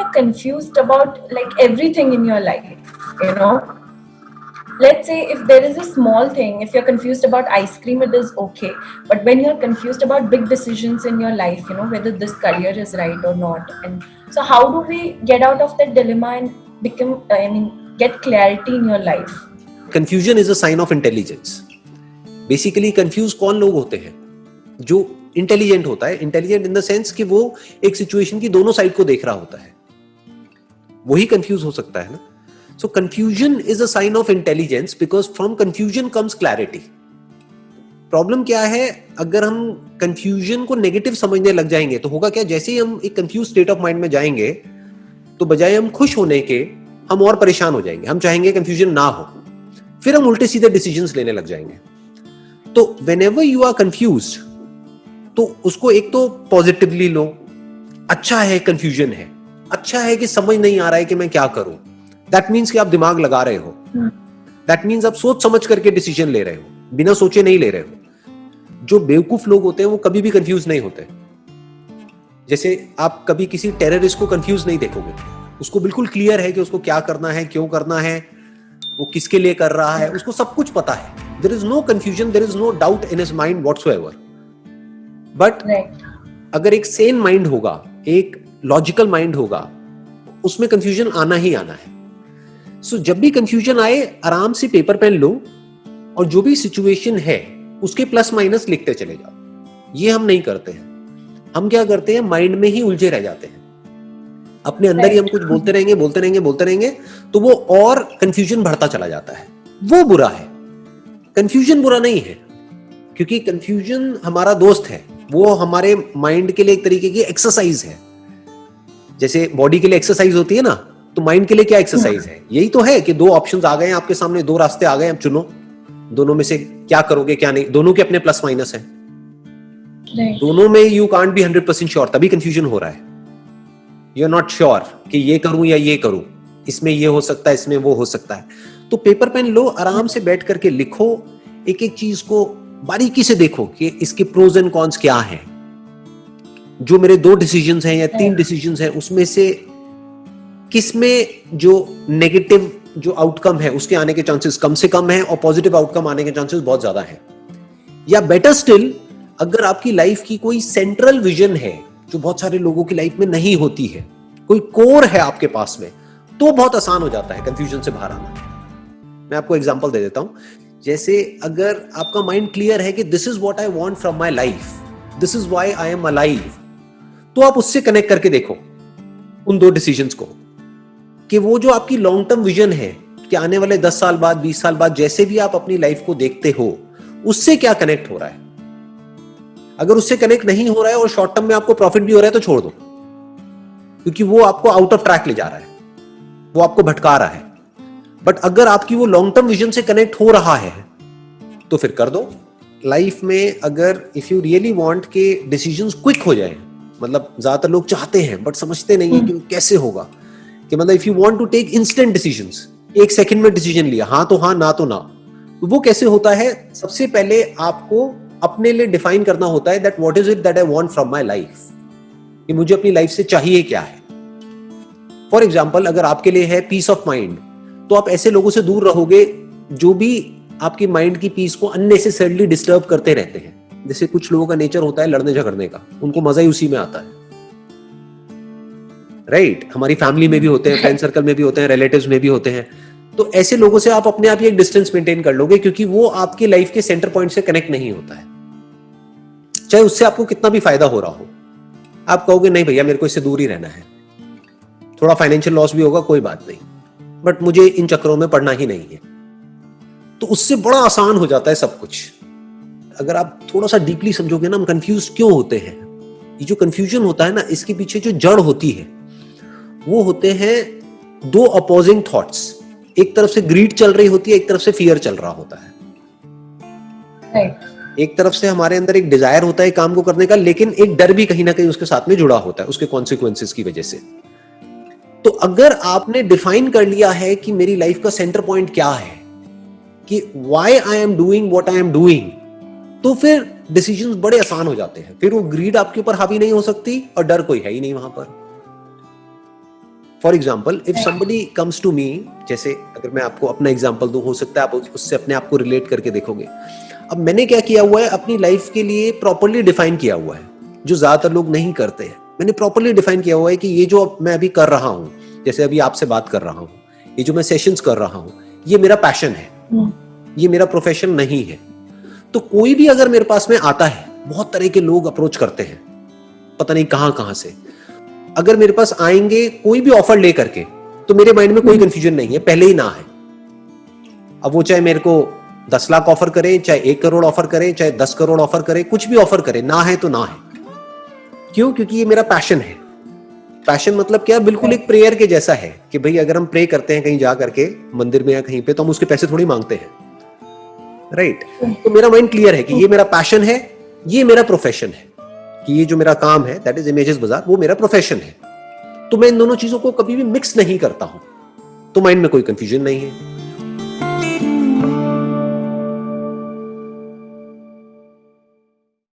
you're confused about like everything in your life, you know, let's say if there is a small thing, if you're confused about ice cream, it is okay. But when you're confused about big decisions in your life, you know, whether this career is right or not, and so how do we get out of that dilemma and become, get clarity in your life? Confusion is a sign of intelligence. Basically confuse कौन लोग होते हैं? जो intelligent होता है. Intelligent in the sense कि वो एक सिचुएशन की दोनों साइड को देख रहा होता है, वही कंफ्यूज हो सकता है ना. So confusion is a sign of intelligence because from confusion comes clarity. Problem क्या है, अगर हम कंफ्यूजन को नेगेटिव समझने लग जाएंगे तो होगा क्या, जैसे ही हम एक कंफ्यूज स्टेट ऑफ माइंड में जाएंगे तो बजाय हम खुश होने के हम और परेशान हो जाएंगे. हम चाहेंगे कंफ्यूजन ना हो, फिर हम उल्टे सीधे डिसीजंस लेने लग जाएंगे. तो whenever you are confused, तो उसको एक तो पॉजिटिवली लो. अच्छा है कंफ्यूजन है, अच्छा है कि समझ नहीं आ रहा है कि मैं क्या करूं. दैट मीन्स कि आप दिमाग लगा रहे हो. दैट मीन्स आप सोच समझ करके डिसीजन ले रहे हो, बिना सोचे नहीं ले रहे हो. जो बेवकूफ लोग होते हैं वो कभी भी कंफ्यूज नहीं होते. जैसे आप कभी किसी टेररिस्ट को कंफ्यूज नहीं देखोगे, उसको बिल्कुल क्लियर है कि उसको क्या करना है, क्यों करना है, वो किसके लिए कर रहा है, उसको सब कुछ पता है. There is no confusion, there is no doubt in his mind whatsoever. But अगर एक सेन माइंड होगा, एक लॉजिकल माइंड होगा, उसमें कंफ्यूजन आना ही आना है. सो जब भी कंफ्यूजन आए, आराम से पेपर पेन लो और जो भी सिचुएशन है उसके प्लस माइनस लिखते चले जाओ. ये हम नहीं करते हैं. हम क्या करते हैं, माइंड में ही उलझे रह जाते हैं. अपने अंदर ही हम कुछ बोलते रहेंगे, तो वो और कंफ्यूजन बढ़ता चला जाता है. वो बुरा है. कंफ्यूजन बुरा नहीं है, क्योंकि कंफ्यूजन हमारा दोस्त है. वो हमारे माइंड के लिए एक तरीके की एक्सरसाइज है. जैसे बॉडी के लिए एक्सरसाइज होती है ना, तो माइंड के लिए क्या एक्सरसाइज है? यही तो है कि दो ऑप्शंस आ गए हैं आपके सामने, दो रास्ते आ गए, अब चुनो दोनों में से क्या करोगे क्या नहीं. दोनों के अपने प्लस माइनस है. दोनों में यू कांट बी 100% श्योर, तभी कंफ्यूजन हो रहा है. यू आर नॉट श्योर कि ये करूं या ये करूं, इसमें ये हो सकता है, इसमें वो हो सकता है. तो पेपर पेन लो, आराम से बैठ करके लिखो, एक एक चीज को बारीकी से देखो कि इसके प्रोज एंड कॉन्स क्या हैं. जो मेरे 2 डिसीजंस हैं या 3 डिसीजंस हैं, उसमें से किसमें जो नेगेटिव जो आउटकम है उसके आने के चांसेस कम से कम है और पॉजिटिव आउटकम आने के चांसेस बहुत ज्यादा है. या बेटर स्टिल, अगर आपकी लाइफ की कोई सेंट्रल विजन है जो बहुत सारे लोगों की लाइफ में नहीं होती है, कोई कोर है आपके पास में, तो बहुत आसान हो जाता है कंफ्यूजन से बाहर आना. मैं आपको एग्जांपल दे देता हूं. जैसे अगर आपका माइंड क्लियर है कि this is what I want from my life, this is why I am alive, तो आप उससे कनेक्ट करके देखो उन 2 डिसीजंस को, कि वो जो आपकी लॉन्ग टर्म विजन है कि आने वाले 10 साल बाद, 20 साल बाद, जैसे भी आप अपनी लाइफ को देखते हो, उससे क्या कनेक्ट हो रहा है. अगर उससे कनेक्ट नहीं हो रहा है और शॉर्ट टर्म में आपको प्रॉफिट भी हो रहा है तो छोड़ दो, क्योंकि वो आपको आउट ऑफ ट्रैक ले जा रहा है, वो आपको भटका रहा है. बट अगर आपकी वो लॉन्ग टर्म विजन से कनेक्ट हो रहा है तो फिर कर दो. लाइफ में अगर इफ यू रियली वांट के डिसीजंस क्विक हो जाए, मतलब ज्यादातर लोग चाहते हैं बट समझते नहीं है कि कैसे होगा, कि मतलब if you want to take instant decisions, 1 second में डिसीजन लिया, हाँ तो हाँ, ना तो ना, तो वो कैसे होता है? सबसे पहले आपको अपने लिए डिफाइन करना होता है that what is it that I want from my life, कि मुझे अपनी लाइफ से चाहिए क्या है. फॉर एग्जाम्पल, अगर आपके लिए है पीस ऑफ माइंड, तो आप ऐसे लोगों से दूर रहोगे जो भी आपकी माइंड की पीस को अननेसेसरली डिस्टर्ब करते रहते हैं. जैसे कुछ लोगों का नेचर होता है लड़ने झगड़ने का, उनको मजा ही उसी में आता है. राइट? हमारी फैमिली में भी होते हैं, फ्रेंड सर्कल में भी होते हैं, रिलेटिव्स में भी होते हैं. तो ऐसे लोगों से आप अपने आप ही एक डिस्टेंस मेंटेन कर लोगे, क्योंकि वो आपकी लाइफ के सेंटर पॉइंट से कनेक्ट नहीं होता है. चाहे उससे आपको कितना भी फायदा हो रहा हो, आप कहोगे नहीं भैया मेरे को इससे दूर ही रहना है, थोड़ा फाइनेंशियल लॉस भी होगा कोई बात नहीं, बट मुझे इन चक्करों में पड़ना ही नहीं है. तो उससे बड़ा आसान हो जाता है सब कुछ. अगर आप थोड़ा सा डीपली समझोगे ना, हम कंफ्यूज क्यों होते हैं, ये जो कंफ्यूजन होता है ना, इसके पीछे जो जड़ होती है वो होते हैं 2 अपोजिंग थॉट्स. एक तरफ से ग्रीड चल रही होती है, एक तरफ से फियर चल रहा होता है. एक तरफ से हमारे अंदर एक डिजायर होता है काम को करने का, लेकिन एक डर भी कहीं ना कहीं उसके साथ में जुड़ा होता है, उसके कॉन्सिक्वेंसेस की वजह से. तो अगर आपने डिफाइन कर लिया है कि मेरी लाइफ का सेंटर पॉइंट क्या है, कि why I am doing what I am doing, तो फिर डिसीजंस बड़े आसान हो जाते हैं. फिर वो ग्रीड आपके ऊपर हावी नहीं हो सकती और डर कोई है ही नहीं वहां पर. For example if somebody comes to me, जैसे अगर मैं आपको अपना एग्जाम्पल दूं, हो सकता है आप उससे अपने आप को रिलेट करके देखोगे। अब मैंने क्या किया हुआ है, अपनी लाइफ के लिए प्रॉपरली डिफाइन किया हुआ है, जो ज्यादातर लोग नहीं करते हैं। मैंने प्रॉपरली डिफाइन किया हुआ है कि ये जो मैं अभी कर रहा हूं, जैसे अभी आपसे बात कर रहा हूं, ये जो मैं सेशंस कर रहा हूं, ये मेरा पैशन है, ये मेरा प्रोफेशन नहीं है। तो कोई भी अगर मेरे पास में आता है, बहुत तरह के लोग अप्रोच करते हैं, पता नहीं कहां से, अगर मेरे पास आएंगे कोई भी ऑफर लेकर के, तो मेरे माइंड में कोई कंफ्यूजन नहीं है, पहले ही ना है। अब वो चाहे मेरे को 10 लाख ऑफर करे, चाहे 1 करोड़ ऑफर करे, चाहे 10 करोड़ ऑफर करे, कुछ भी ऑफर करे, ना है तो ना है। क्यों? क्योंकि ये मेरा पैशन है। पैशन मतलब क्या? बिल्कुल एक प्रेयर के जैसा है कि भाई अगर हम प्रे करते हैं कहीं जा करके मंदिर में या कहीं पे, तो हम उसके पैसे थोड़ी मांगते हैं, राइट? तो मेरा माइंड क्लियर है कि ये मेरा पैशन है, ये मेरा प्रोफेशन है, कि ये जो मेरा काम है दैट इज इमेजेस बाजार, वो मेरा प्रोफेशन है। तो मैं इन दोनों चीजों को कभी भी मिक्स नहीं करता हूं, तो माइंड में कोई कंफ्यूजन नहीं है।